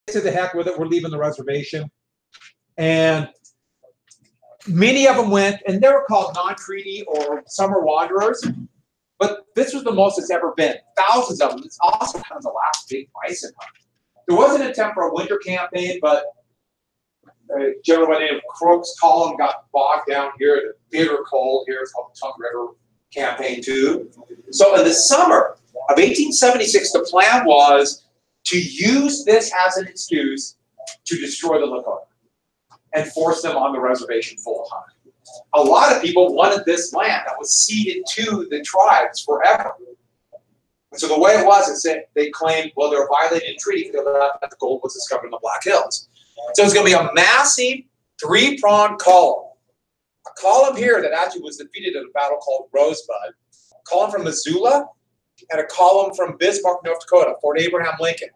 said, the heck with it, we're leaving the reservation. And many of them went, and they were called non-treaty or summer wanderers. But this was the most it's ever been. Thousands of them. It's also kind of the last big bison hunt. There was an attempt for a winter campaign, but a general by the name of Crook's column got bogged down here. The bitter cold here. It's called the Tongue River Campaign too. So in the summer of 1876, the plan was to use this as an excuse to destroy the Lakota and force them on the reservation full time. A lot of people wanted this land that was ceded to the tribes forever. And so the way it was is that they claimed, well, they were violating a treaty because the gold was discovered in the Black Hills. So it's going to be a massive three-pronged column. A column here that actually was defeated in a battle called Rosebud, a column from Missoula, and a column from Bismarck, North Dakota, Fort Abraham Lincoln.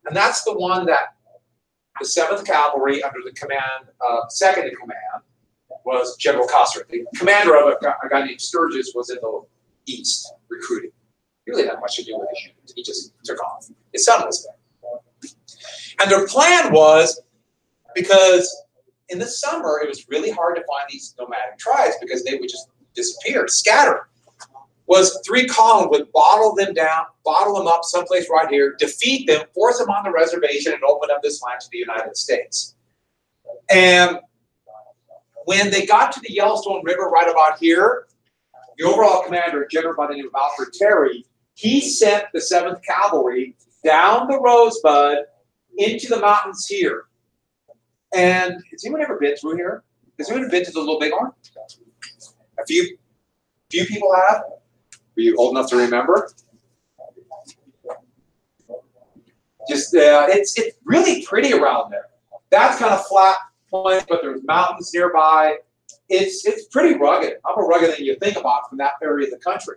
And that's the one that the 7th Cavalry, under the command of second in command, was General Custers. The commander of a guy named Sturgis was in the east recruiting. He really had much to do with it. He just took off. His son was there. And their plan was, because in the summer it was really hard to find these nomadic tribes because they would just disappear, scatter, was 3 columns would bottle them down, bottle them up someplace right here, defeat them, force them on the reservation, and open up this land to the United States. And when they got to the Yellowstone River right about here, the overall commander, a general by the name of Alfred Terry, he sent the 7th Cavalry down the Rosebud into the mountains here. And has anyone ever been through here? Has anyone been to the Little Bighorn? A few people have. Were you old enough to remember? Just it's really pretty around there. That's kind of flat point, but there's mountains nearby. It's pretty rugged. I'm more rugged than you think about from that area of the country.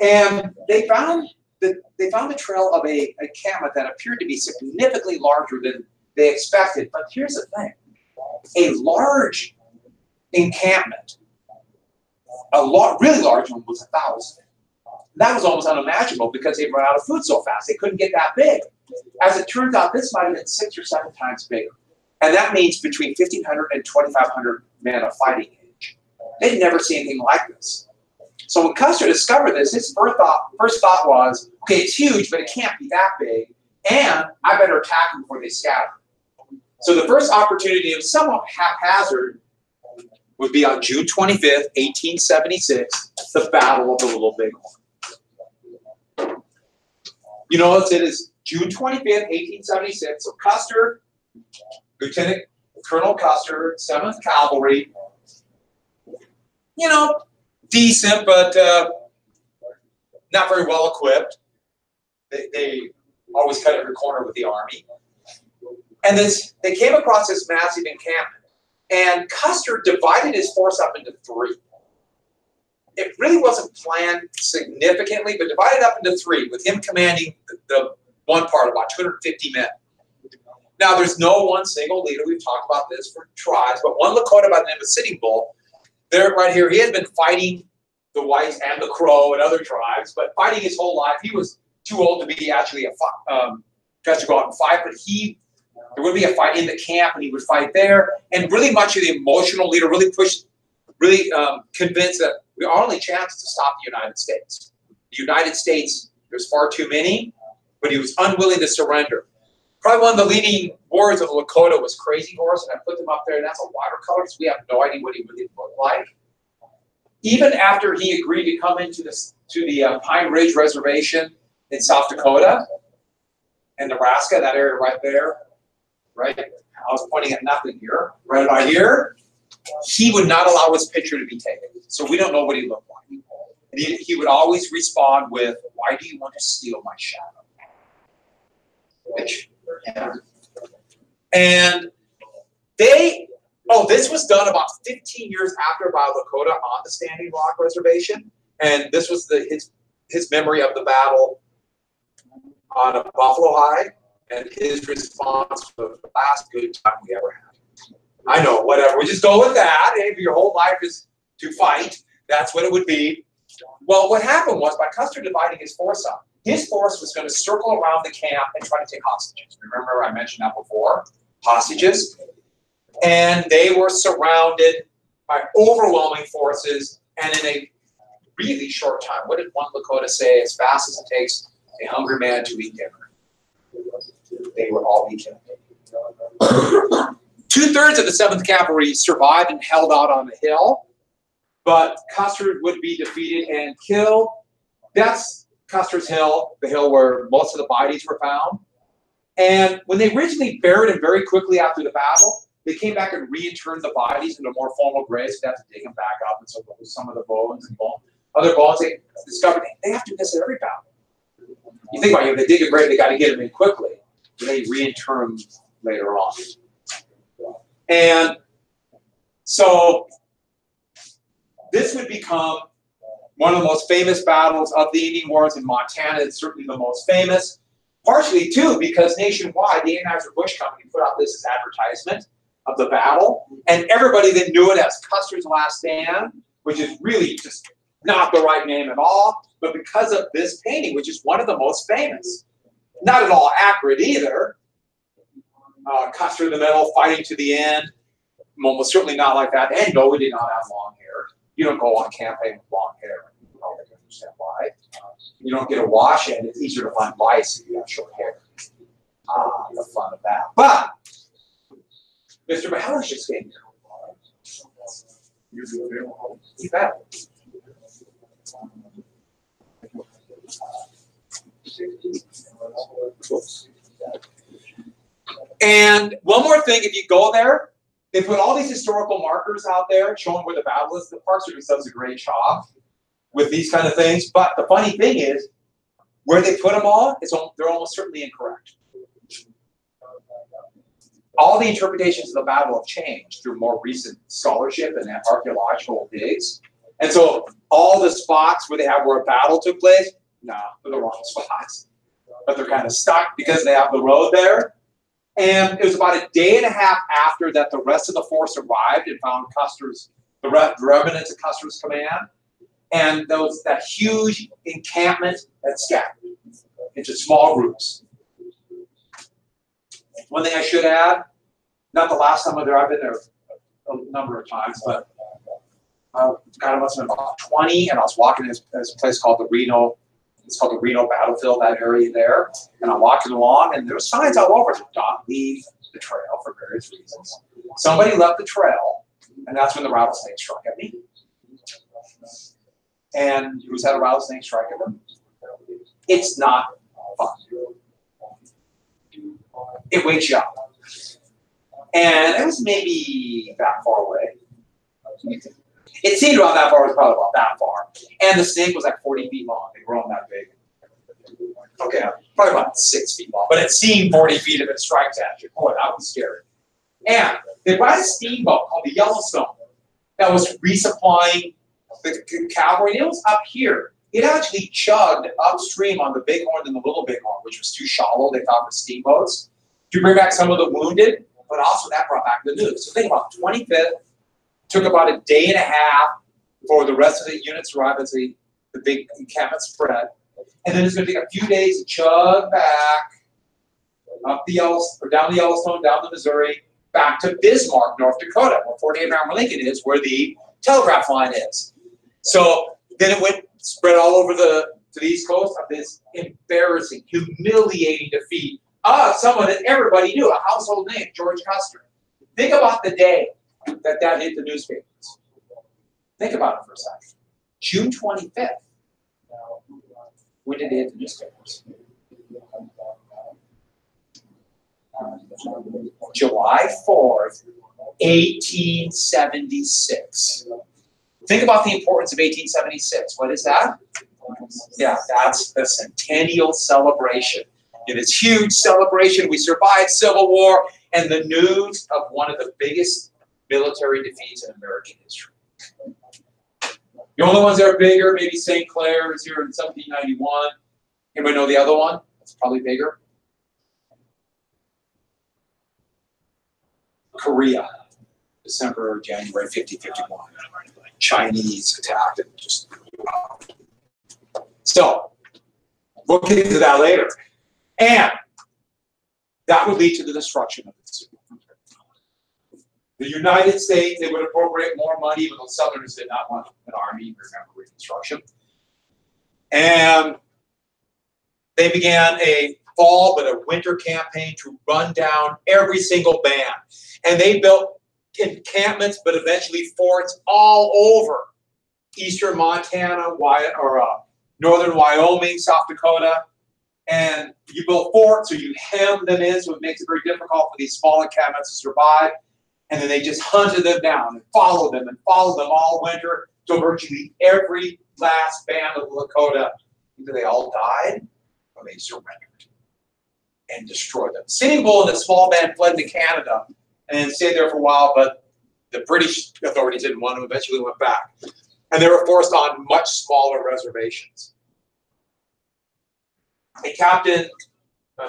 And they found the trail of a encampment that appeared to be significantly larger than they expected. But here's the thing: a large encampment, really large one, was 1,000. That was almost unimaginable because they ran out of food so fast. They couldn't get that big. As it turns out, this might have been 6 or 7 times bigger. And that means between 1,500 and 2,500 men of fighting age. They'd never seen anything like this. So when Custer discovered this, his first thought was, okay, it's huge, but it can't be that big, and I better attack them before they scatter. So the first opportunity of somewhat haphazard would be on June 25th, 1876, the Battle of the Little Bighorn. You know, it is June 25th, 1876. So Custer, Lieutenant Colonel Custer, 7th Cavalry, you know, decent, but not very well equipped. They always cut every corner with the Army. And they came across this massive encampment. And Custer divided his force up into 3. It really wasn't planned significantly, but divided up into 3, with him commanding the one part, about 250 men. Now, there's no one single leader. We've talked about this for tribes, but one Lakota by the name of Sitting Bull, there, right here, he had been fighting the Whites and the Crow and other tribes, but fighting his whole life. He was too old to be actually to go out and fight, but there would be a fight in the camp, and he would fight there. And really much of the emotional leader really convinced that our only chance is to stop the United States. The United States, there's far too many, but he was unwilling to surrender. Probably one of the leading warriors of the Lakota was Crazy Horse, and I put them up there, and that's a watercolor, so we have no idea what he really looked like. Even after he agreed to come into the Pine Ridge Reservation in South Dakota and Nebraska, that area right there, right? I was pointing at nothing here, right about here. He would not allow his picture to be taken, so we don't know what he looked like. And he would always respond with, "Why do you want to steal my shadow?" Which, yeah. And this was done about 15 years after by Lakota on the Standing Rock Reservation, and this was his memory of the battle on a buffalo hide, and his response was the last good time we ever had. I know, whatever. We just go with that. If your whole life is to fight, that's what it would be. Well, what happened was, by Custer dividing his force up, his force was going to circle around the camp and try to take hostages. Remember I mentioned that before? Hostages. And they were surrounded by overwhelming forces, and in a really short time. What did one Lakota say? As fast as it takes a hungry man to eat dinner. They would all be killed. 2/3 of the 7th Cavalry survived and held out on the hill, but Custer would be defeated and killed. That's Custer's Hill, the hill where most of the bodies were found. And when they originally buried him very quickly after the battle, they came back and reinterred the bodies into more formal graves. They had to dig them back up, and so some of the bones and other bones they discovered. They have to do this at every battle. You think about it, they dig a grave, they got to get them in quickly. But they reinter them later on. And so this would become one of the most famous battles of the Indian Wars in Montana. It's certainly the most famous. Partially, too, because nationwide, the Anheuser-Busch Company put out this as advertisement of the battle. And everybody then knew it as Custer's Last Stand, which is really just not the right name at all. But because of this painting, which is one of the most famous, not at all accurate either. Custer in the middle, fighting to the end. Almost certainly not like that. And no, we did not have long hair. You don't go on campaign with long hair. You probably can understand why. You don't get a wash, and it's easier to find lice if you have short hair. The fun of that. But Mr. Mahalis just came here. You bet. And one more thing, if you go there, they put all these historical markers out there showing where the battle is. The Park Service does a great job with these kind of things. But the funny thing is, where they put them all, they're almost certainly incorrect. All the interpretations of the battle have changed through more recent scholarship and archaeological digs. And so all the spots where they have where a battle took place, no, they're the wrong spots. But they're kind of stuck because they have the road there. And it was about a day and a half after that the rest of the force arrived and found Custer's, the remnants of Custer's command. And there was that huge encampment that scattered into small groups. One thing I should add, not the last time I was there, I've been there a number of times, but God, it must have been about 20, and I was walking this place called the Reno. It's called the Reno Battlefield, that area there. And I'm walking along, and there were signs all over. Don't leave the trail for various reasons. Somebody left the trail, and that's when the rattlesnake struck at me. And who's had a rattlesnake strike at them? It's not fun. It wakes you up. And it was maybe that far away. It seemed about that far, it was probably about that far. And the snake was like 40 feet long. They were all that big. Okay, probably about 6 feet long. But it seemed 40 feet if it strikes at you. Boy, that was scary. And they brought a steamboat called the Yellowstone that was resupplying the cavalry. It was up here. It actually chugged upstream on the Bighorn and the Little Bighorn, which was too shallow, they thought, for steamboats, to bring back some of the wounded, but also that brought back the news. So think about 25th, took about a day and a half for the rest of the units to arrive as the big encampment spread. And then it's going to take a few days to chug back up the Yellowstone, or down the Yellowstone, down the Missouri, back to Bismarck, North Dakota, where Fort Abraham Lincoln is, where the telegraph line is. So then it went spread all over to the East Coast of this embarrassing, humiliating defeat of someone that everybody knew, a household name, George Custer. Think about the day that hit the newspapers. Think about it for a second. June 25th. When did it hit the newspapers? July 4th, 1876. Think about the importance of 1876. What is that? Yeah, that's the centennial celebration. In this huge celebration, we survived Civil War and the news of one of the biggest military defeats in American history. The only ones that are bigger, maybe St. Clair is here in 1791. Anybody know the other one? That's probably bigger. Korea, December, January 50-51. Chinese attacked and just. So, We'll get to that later. And that would lead to the destruction of the Sioux. The United States, they would appropriate more money, even though Southerners did not want an army, remember Reconstruction. And they began a fall but a winter campaign to run down every single band. And they built encampments, but eventually forts all over eastern Montana, northern Wyoming, South Dakota. And you build forts, so you hem them in, so it makes it very difficult for these small encampments to survive. And then they just hunted them down and followed them all winter till virtually every last band of the Lakota, either they all died or they surrendered and destroyed them. Sitting Bull and a small band fled to Canada and stayed there for a while, but the British authorities didn't want them, eventually went back. And they were forced on much smaller reservations. A captain,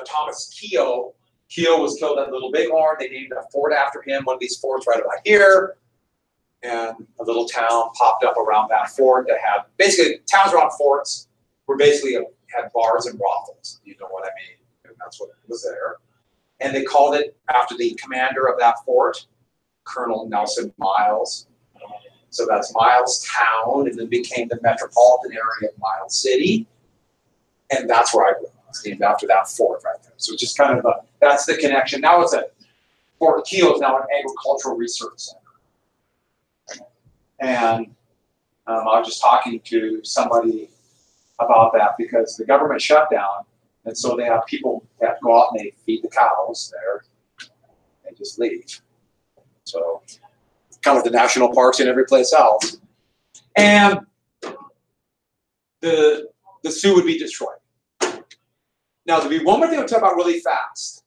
Thomas Keogh was killed at Little Bighorn. They named a fort after him, one of these forts right about here. And a little town popped up around that fort that had, basically, towns around forts were basically had bars and brothels. You know what I mean? And that's what was there. And they called it after the commander of that fort, Colonel Nelson Miles. So that's Miles Town, and then became the metropolitan area of Miles City. And that's where I grew up. It's named after that fort right there. So just kind of that's the connection. Now it's Fort Keogh is now an agricultural research center. And I was just talking to somebody about that because the government shut down, and so they have people that go out and they feed the cows there and just leave. So kind of the national parks and every place else. And the Sioux would be destroyed. Now, there'll be one more thing I'll talk about really fast.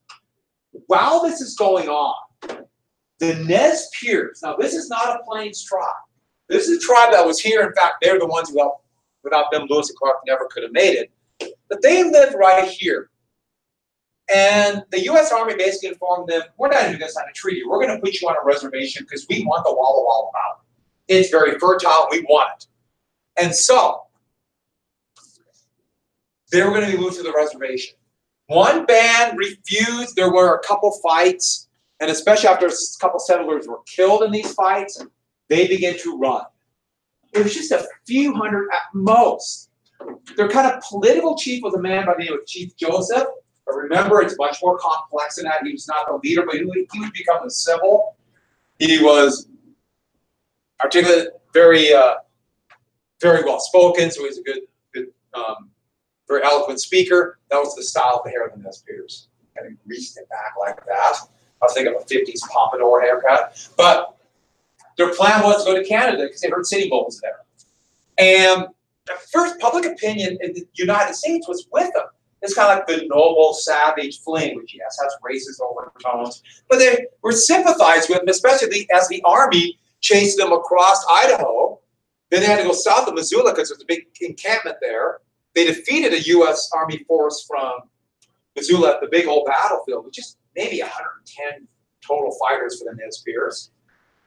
While this is going on, the Nez Perce, now this is not a Plains tribe. This is a tribe that was here. In fact, they're the ones who, without them, Lewis and Clark never could have made it. But they lived right here. And the U.S. Army basically informed them, we're not even going to sign a treaty. We're going to put you on a reservation because we want the Walla Walla Mountain. It's very fertile. We want it. And so they were going to be moved to the reservation. One band refused. There were a couple fights, and especially after a couple settlers were killed in these fights, they began to run. It was just a few hundred at most. Their kind of political chief was a man by the name of Chief Joseph. But remember, it's much more complex than that. He was not the leader, but he would become a civil. He was articulate, very well spoken, so he was a good very eloquent speaker. That was the style of the hair of the Nez Perce. Kind of greased it back like that. I was thinking of a 50s pompadour haircut. But their plan was to go to Canada because they heard Sitting Bull was there. And the first public opinion in the United States was with them. It's kind of like the noble, savage fling, which, yes, has racist overtones. But they were sympathized with them, especially as the Army chased them across Idaho. Then they had to go south of Missoula because there's a big encampment there. They defeated a U.S. Army force from Missoula at the Big Hole battlefield, which is maybe 110 total fighters for the Nez Perce.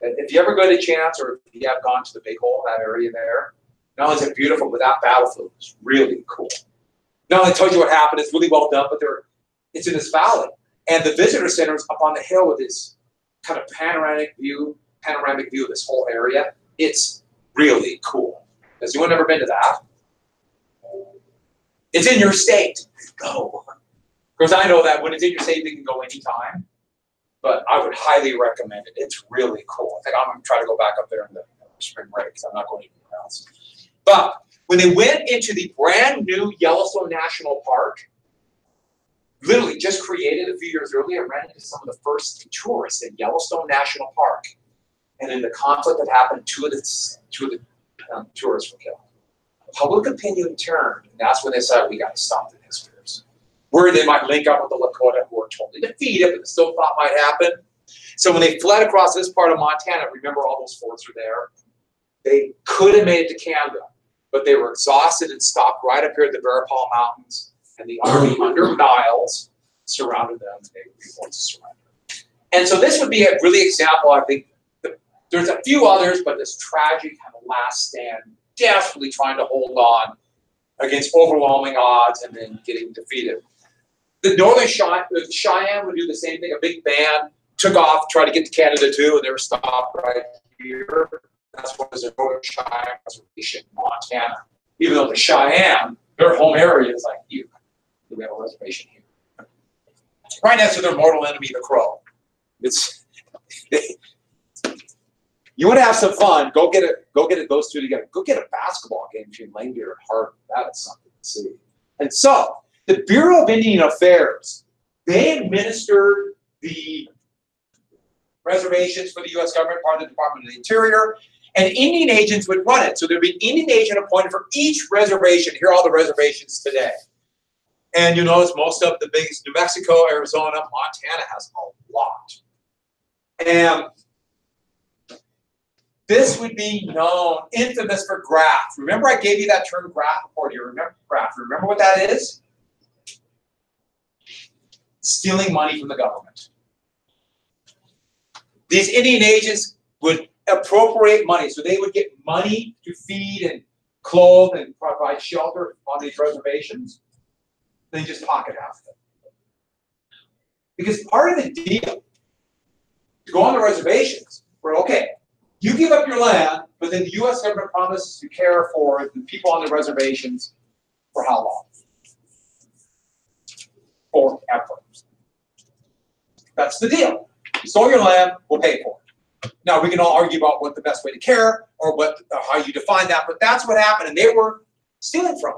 If you ever get a chance, or if you have gone to the Big Hole, that area there, not only is it beautiful, but that battlefield is really cool. Not only tells you what happened, it's really well done, but it's in this valley. And the visitor center is up on the hill with this kind of panoramic view of this whole area. It's really cool. Has anyone ever been to that? It's in your state. Go. Because I know that when it's in your state, you can go anytime. But I would highly recommend it. It's really cool. I think I'm going to try to go back up there in the spring break because I'm not going anywhere else. But when they went into the brand new Yellowstone National Park, literally just created a few years earlier, ran into some of the first tourists in Yellowstone National Park. And in the conflict that happened, two of the tourists were killed. Public opinion turned, and that's when they said, we got to stop the Nez Perce. Worried they might link up with the Lakota, who were totally defeated, but still thought might happen. So when they fled across this part of Montana, remember all those forts are there, they could have made it to Canada, but they were exhausted and stopped right up here at the Verapal Mountains, and the Army under Niles surrounded them, and they were forced to surrender. And so this would be a really example, I think. There's a few others, but this tragic kind of last stand, desperately trying to hold on against overwhelming odds and then getting defeated. The Northern Cheyenne would do the same thing. A big band took off, tried to get to Canada too, and they were stopped right here. That's what was the Northern Cheyenne Reservation in Montana. Even though the Cheyenne, their home area is like here. We have a reservation here. Right next to their mortal enemy, the Crow. It's you want to have some fun, go get it, those two together. Go get a basketball game between Landy and Hart. That is something to see. And so, the Bureau of Indian Affairs, they administered the reservations for the U.S. government, part of the Department of the Interior, and Indian agents would run it. So there'd be an Indian agent appointed for each reservation. Here are all the reservations today. And you notice most of the biggest, New Mexico, Arizona, Montana has a lot. And this would be known, infamous for graft. Remember I gave you that term graft before. Do you remember graft? Remember what that is? Stealing money from the government. These Indian agents would appropriate money. So they would get money to feed and clothe and provide shelter on these reservations. They just pocket half of it. Because part of the deal to go on the reservations were, okay, you give up your land, but then the U.S. government promises to care for the people on the reservations for how long? Forever. That's the deal. You stole your land, we'll pay for it. Now, we can all argue about what the best way to care or how you define that, but that's what happened, and they were stealing from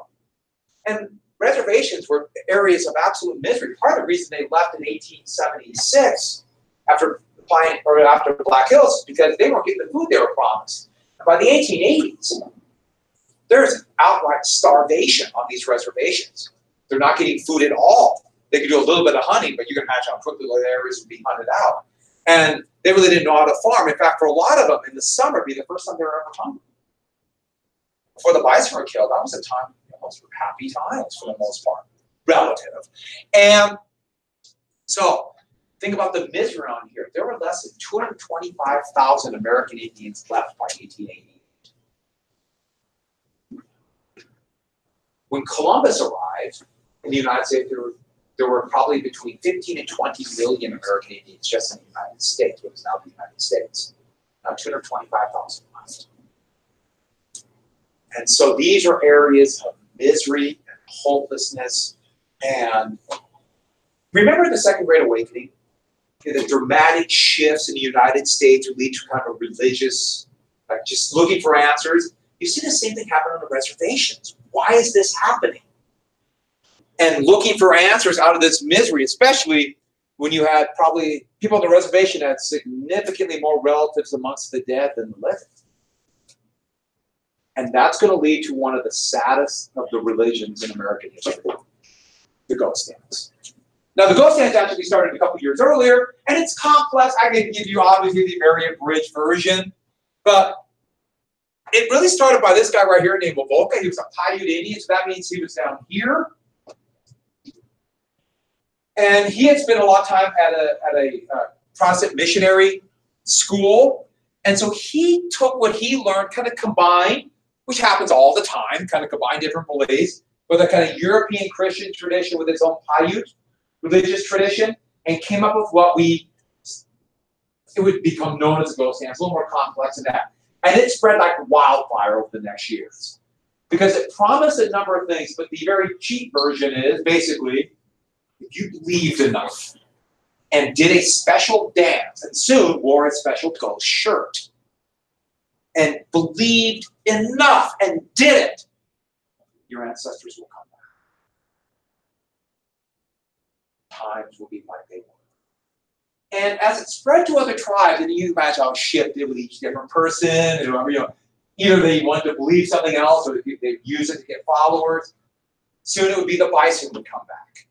them. And reservations were areas of absolute misery. Part of the reason they left in 1876 after Black Hills is because they weren't getting the food they were promised. And by the 1880s, there's outright starvation on these reservations. They're not getting food at all. They could do a little bit of hunting, but you can imagine how quickly the areas would be hunted out. And they really didn't know how to farm. In fact, for a lot of them, in the summer, it'd be the first time they were ever hungry. Before the bison were killed, that was a time, those were happy times for the most part, relative. And so, think about the misery on here. There were less than 225,000 American Indians left by 1880. When Columbus arrived in the United States, there were probably between 15 and 20 million American Indians just in the United States, what is now the United States. Now 225,000 left. And so these are areas of misery and hopelessness. And remember the Second Great Awakening? The dramatic shifts in the United States would lead to kind of religious, like just looking for answers. You see the same thing happen on the reservations. Why is this happening? And looking for answers out of this misery, especially when you had probably people on the reservation had significantly more relatives amongst the dead than the living. And that's going to lead to one of the saddest of the religions in American history, the ghost dance. Now, the ghost dance actually started a couple years earlier, and it's complex. I can give you, obviously, the very abridged version, but it really started by this guy right here named Wovoka. He was a Paiute Indian, so that means he was down here. And he had spent a lot of time at a Protestant missionary school, and so he took what he learned, kind of combined, which happens all the time, kind of combine different beliefs, with a kind of European Christian tradition with its own Paiute religious tradition, and came up with what it would become known as a ghost dance, a little more complex than that. And it spread like wildfire over the next years. Because it promised a number of things, but the very cheap version is basically, if you believed enough and did a special dance, and soon wore a special ghost shirt, and believed enough and did it, your ancestors will come back. Times will be like they were. And as it spread to other tribes, and you imagine how it shifted with each different person, and either they wanted to believe something else or they'd use it to get followers. Soon it would be the bison would come back.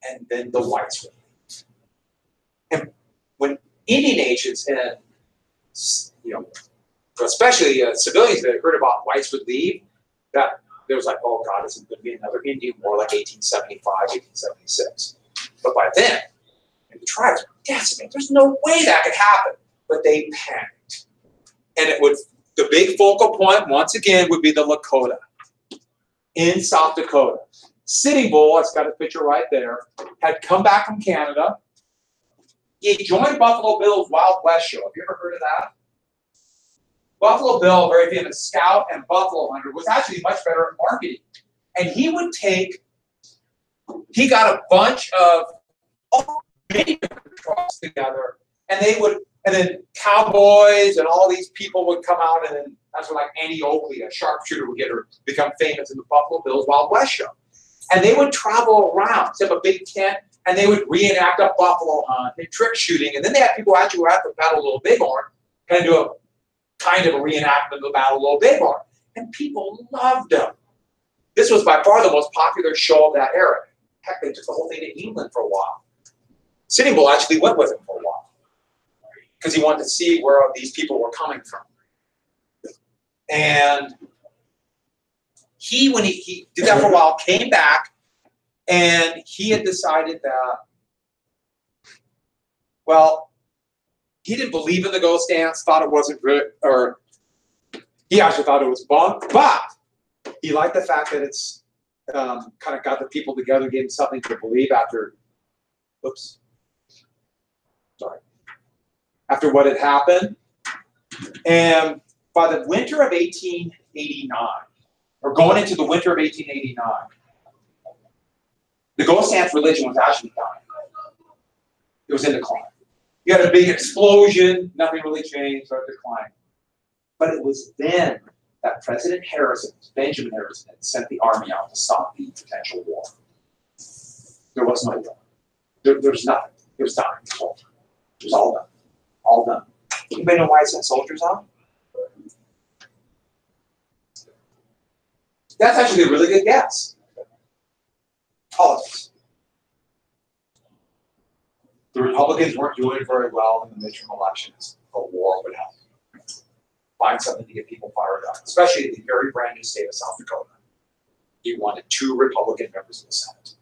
And then the whites would leave. And when Indian agents and, especially civilians that heard about whites would leave, that there was like, oh God, it's going to be another Indian war like 1875, 1876. But by then, the tribes were decimated. There's no way that could happen. But they panicked. And the big focal point, once again, would be the Lakota. in South Dakota. Sitting Bull, it's got a picture right there, had come back from Canada. He joined Buffalo Bill's Wild West show. Have you ever heard of that? Buffalo Bill, a very famous scout and buffalo hunter, was actually much better at marketing. And he would take, he got a bunch of many different trucks together, and they would, and then cowboys and all these people would come out, and then that's when like Annie Oakley, a sharpshooter, would become famous in the Buffalo Bill's Wild West show. And they would travel around, set up a big tent, and they would reenact a buffalo hunt and trick shooting. And then they had people actually who were at the Battle of Little Bighorn kind of do a reenactment of the Battle of Little Bighorn. And people loved them. This was by far the most popular show of that era. Heck, they took the whole thing to England for a while. Sitting Bull actually went with him for a while because he wanted to see where these people were coming from. And he, when he did that for a while, came back, and he had decided that, well, he didn't believe in the ghost dance, thought it wasn't good, or he actually thought it was bunk, but he liked the fact that it's kind of got the people together, gave them something to believe after, after what had happened. And by the winter of 1889, or going into the winter of 1889, the ghost dance religion was actually dying. It was in decline. You had a big explosion, nothing really changed, started declining. But it was then that President Harrison, Benjamin Harrison, had sent the army out to stop the potential war. There was no war. There was nothing. It was dying. It was all done. All done. Anybody know why I sent soldiers out? That's actually a really good guess. Politics. The Republicans weren't doing very well in the midterm elections. A war would happen. Find something to get people fired up, especially in the very brand new state of South Dakota. He wanted 2 Republican members of the Senate.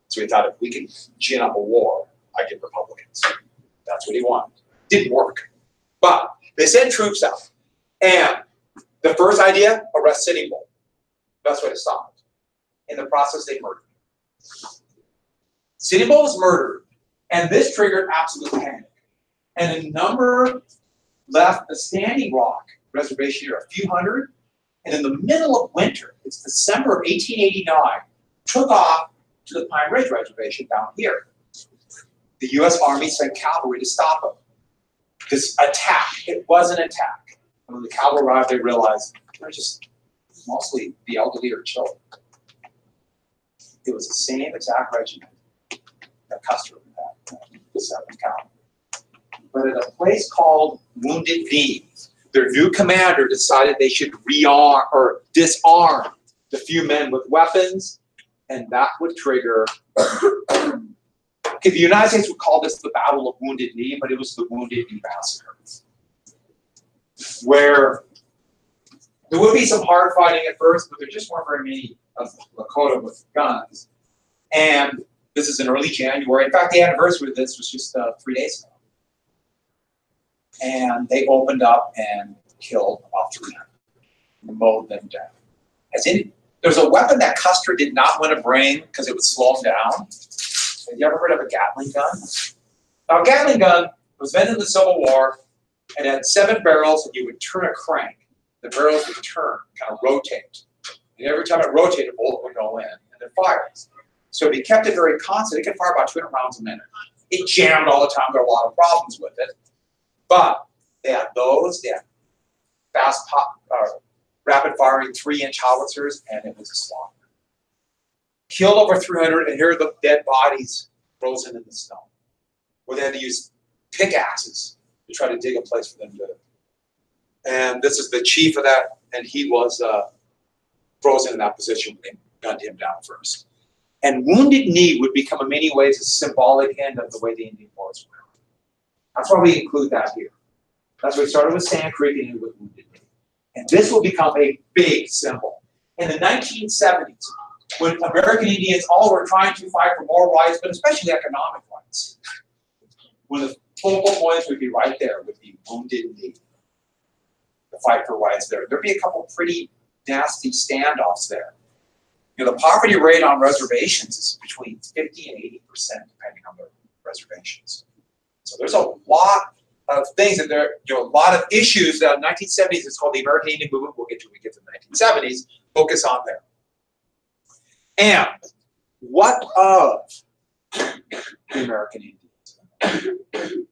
So he thought if we can gin up a war, I get Republicans. That's what he wanted. Didn't work. But they sent troops out. And the first idea, arrest Sitting Bull. Best way to stop it. In the process, they murdered him. Sitting Bull was murdered, and this triggered absolute panic. And a number left the Standing Rock reservation here, a few hundred, and in the middle of winter, it's December of 1889, took off to the Pine Ridge Reservation down here. The U.S. Army sent cavalry to stop them. This attack, it was an attack. And when the cavalry arrived, they realized they're just mostly the elderly or children. It was the same exact regiment that Custers had, the 7th Cavalry. But at a place called Wounded Knee, their new commander decided they should rearm or disarm the few men with weapons, and that would trigger. Okay, the United States would call this the Battle of Wounded Knee, but it was the Wounded Knee Massacre, where there would be some hard fighting at first, but there just weren't very many of Lakota with guns. And this is in early January. In fact, the anniversary of this was just 3 days ago. And they opened up and killed about 300 and mowed them down. There's a weapon that Custer did not want to bring because it would slow him down. Have you ever heard of a Gatling gun? Now, a Gatling gun was invented in the Civil War and had 7 barrels, and you would turn a crank. The barrels would turn, kind of rotate. And every time it rotated, a bullet would go in, and it fires. So if you kept it very constant, it could fire about 200 rounds a minute. It jammed all the time. There were a lot of problems with it. But they had those, they had fast pop, rapid-firing 3-inch howitzers, and it was a slaughter. Killed over 300, and here are the dead bodies frozen in the snow, where they had to use pickaxes to try to dig a place for them to live. And this is the chief of that, and he was frozen in that position when they gunned him down first. And Wounded Knee would become in many ways a symbolic end of the way the Indian Wars were. That's why we include that here. That's why we started with Sand Creek and ended with Wounded Knee. And this will become a big symbol. In the 1970s, when American Indians all were trying to fight for more rights, but especially economic rights, one of the focal points would be right there, would be Wounded Knee. The fight for rights there. There'd be a couple pretty nasty standoffs there. You know, the poverty rate on reservations is between 50 and 80%, depending on the reservations. So there's a lot of things that there, you know, a lot of issues that in the 1970s, it's called the American Indian Movement. We'll get to when we get to the 1970s, focus on there. And what of the American Indians?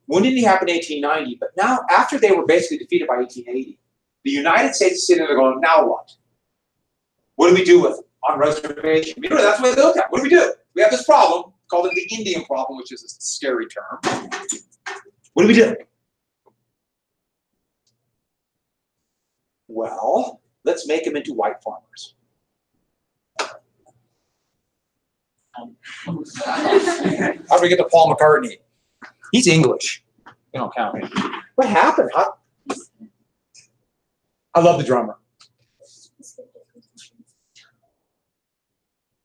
Wounded Knee happened in 1890, but now, after they were basically defeated by 1880, the United States is sitting there going, now what? What do we do with them on reservation? You know, that's what they look at. What do we do? We have this problem, called it the Indian problem, which is a scary term. What do we do? Well, let's make them into white farmers. How do we get to Paul McCartney? He's English. You don't count him. What happened? I love the drummer.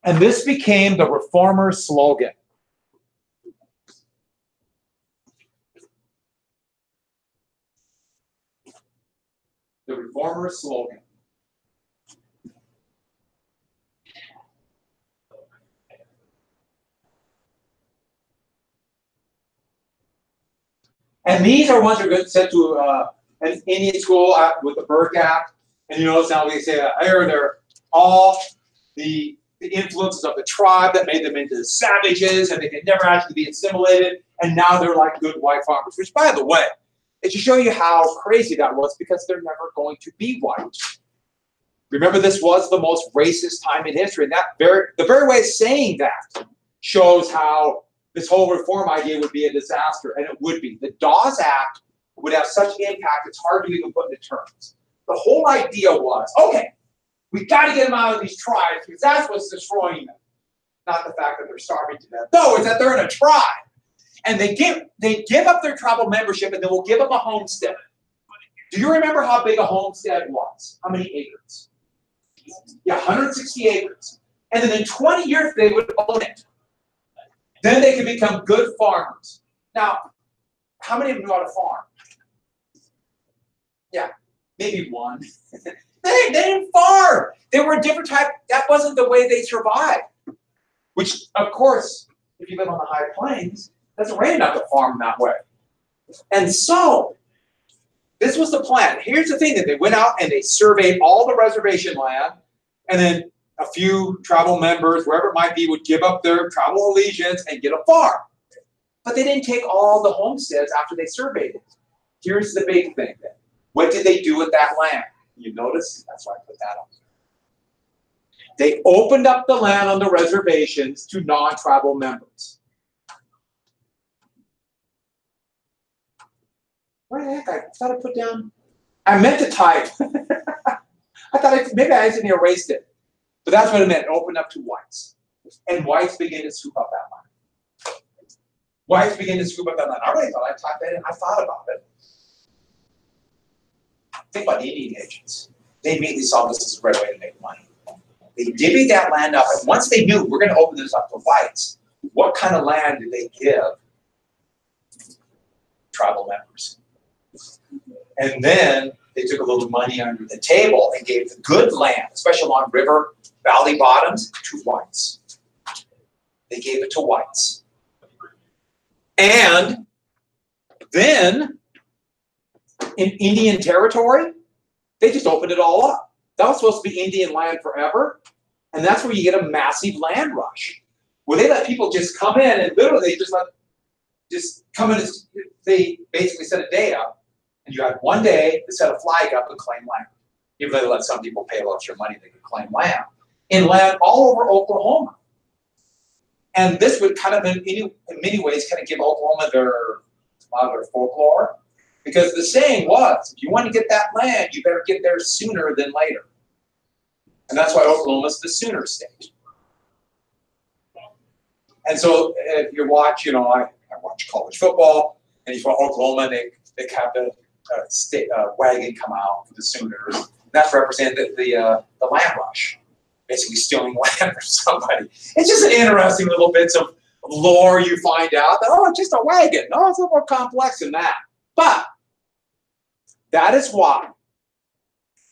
And this became the Reformers' slogan. The Reformers' slogan. And these are ones that are sent to an Indian school with the Burke Act. And you notice now we say here they're all the influences of the tribe that made them into savages, and they could never actually be assimilated. And now they're like good white farmers, which, by the way, it should show you how crazy that was, because they're never going to be white. Remember, this was the most racist time in history. And the very way of saying that shows how this whole reform idea would be a disaster, and it would be. The Dawes Act would have such impact, it's hard to even put into terms. The whole idea was, okay, we've got to get them out of these tribes because that's what's destroying them. Not the fact that they're starving to death. No, it's that they're in a tribe. And they give up their tribal membership, and then we'll give them a homestead. Do you remember how big a homestead was? How many acres? Yeah, 160 acres. And then in 20 years, they would own it. Then they could become good farmers. Now, how many of them knew how to farm? Yeah, maybe one. They didn't farm. They were a different type. That wasn't the way they survived. Which, of course, if you live on the high plains, that's rain enough to farm that way. And so, this was the plan. Here's the thing, that they went out and they surveyed all the reservation land, and then a few tribal members, wherever it might be, would give up their tribal allegiance and get a farm. But they didn't take all the homesteads after they surveyed it. Here's the big thing then. What did they do with that land? You notice? That's why I put that on. They opened up the land on the reservations to non-tribal members. Where the heck? I thought I put down. I meant to type. I thought maybe I accidentally erased it. But that's what it meant. It opened up to whites. And whites began to scoop up that land. Whites began to scoop up that land. I really thought I typed that in. I thought about it. Think about the Indian agents. They immediately saw this as a great way to make money. They divvied that land up. And once they knew we're going to open this up to whites, what kind of land did they give tribal members? And then they took a little money under the table and gave the good land, especially along river, valley bottoms, to whites. They gave it to whites. And then, in Indian territory, they just opened it all up. That was supposed to be Indian land forever. And that's where you get a massive land rush, where they let people just come in and literally just come in. They basically set a day up, and you had one day to set a flag up and claim land. Even though they let some people pay a little extra money, they could claim land. In land all over Oklahoma. And this would kind of, in many ways, kind of give Oklahoma a lot of their folklore. Because the saying was, if you want to get that land, you better get there sooner than later. And that's why Oklahoma's the Sooner State. And so if you watch, I watch college football, and you watch Oklahoma, they have the state wagon come out for the Sooners. That's represented the land rush, basically stealing land from somebody. It's just an interesting little bits of lore you find out that, oh, it's just a wagon. No, it's a little more complex than that. But that is why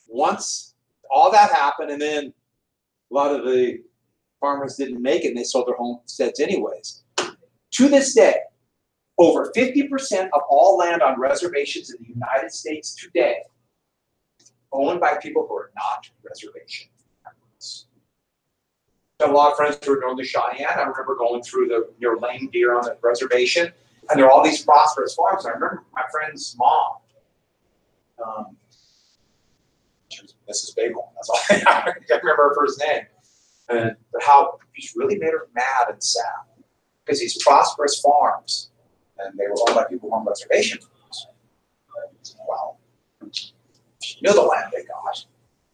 once all that happened, and then a lot of the farmers didn't make it and they sold their homesteads anyways. To this day, over 50% of all land on reservations in the United States today owned by people who are not reservation members. I have a lot of friends who are known to Cheyenne. I remember going through near Landy on the reservation, and there are all these prosperous farms. I remember my friend's mom. She was Mrs. Bighorn. That's all I remember her first name. And how he's really made her mad and sad because these prosperous farms, and they were owned by people on reservation. Wow. She knew the land they got.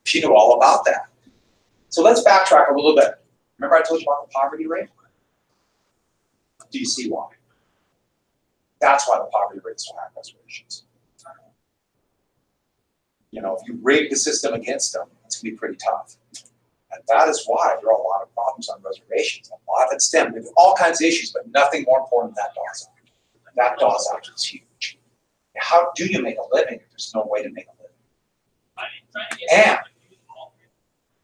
She knew all about that. So let's backtrack a little bit. Remember I told you about the poverty rate? Do you see why? That's why the poverty rate is so high on reservations. You know, if you rig the system against them, it's going to be pretty tough. And that is why there are a lot of problems on reservations. A lot of it stems with all kinds of issues, but nothing more important than that Dawes Act. That Dawes Act is huge. How do you make a living if there's no way to make a living? And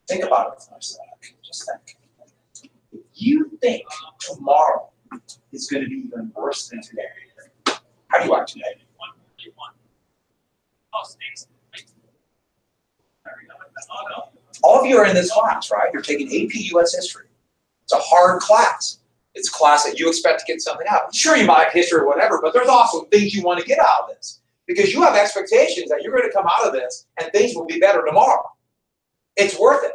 think about it for a second. Just think. If you think tomorrow is going to be even worse than today, how do you act today? All of you are in this class, right? You're taking AP US History. It's a hard class. It's a class that you expect to get something out of. Sure, you might like history or whatever, but there's also things you want to get out of this. Because you have expectations that you're going to come out of this and things will be better tomorrow. It's worth it.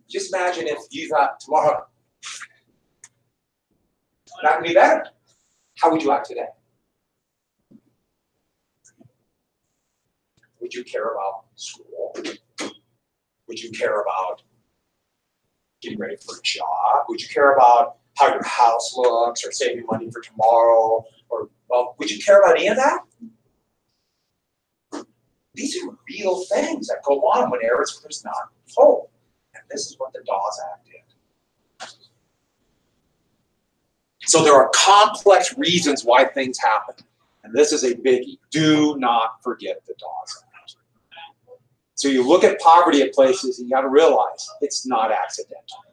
Just imagine if you thought tomorrow not going to be better. How would you act today? Would you care about school? Would you care about getting ready for a job? Would you care about how your house looks or saving money for tomorrow? Or, well, would you care about any of that? These are real things that go on when there's not hope. And this is what the Dawes Act did. So there are complex reasons why things happen. And this is a biggie. Do not forget the Dawes Act. So you look at poverty at places and you got to realize it's not accidental.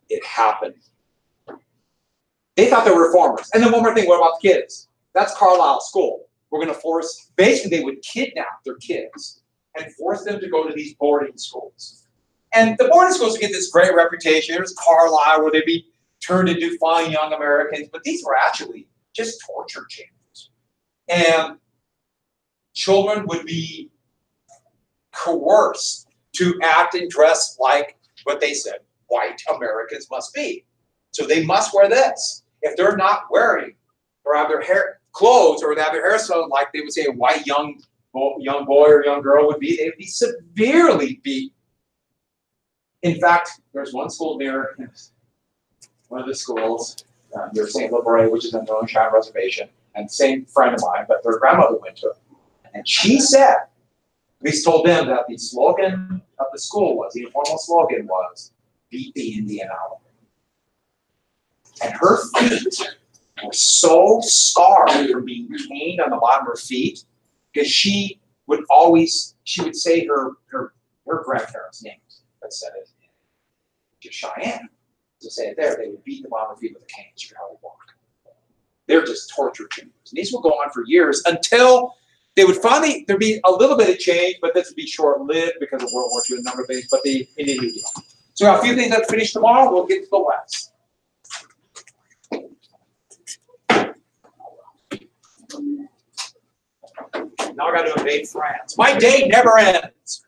It happened. They thought they were reformers. And then one more thing, what about the kids? That's Carlisle School. We're going to force, basically they would kidnap their kids and force them to go to these boarding schools. And the boarding schools get this great reputation. There's Carlisle where they'd be turned into fine young Americans, but these were actually just torture chambers. And children would be coerced to act and dress like what they said white Americans must be. So they must wear this. If they're not wearing or have their hair clothes or they have their hair sewn like they would say a white young boy or young girl would be, they would be severely beat. In fact, there's one school near one of the schools near St. Libre, which is on the Lone Cheyenne Reservation, and same friend of mine, but their grandmother went to it. And she said, we told them that the slogan of the school was, the informal slogan was, beat the Indian out. And her feet were so scarred from being caned on the bottom of her feet, because she would say her grandparents' names, that said it to Cheyenne, to say it there, they would beat the bottom of her feet with a cane, she could hardly walk. They're just torture chambers. And these will go on for years until they would finally, there'd be a little bit of change, but this would be short-lived because of World War II and a number of things, but they did a new deal. So we have a few things that finish tomorrow, we'll get to the West. Now I got to invade France. My day never ends.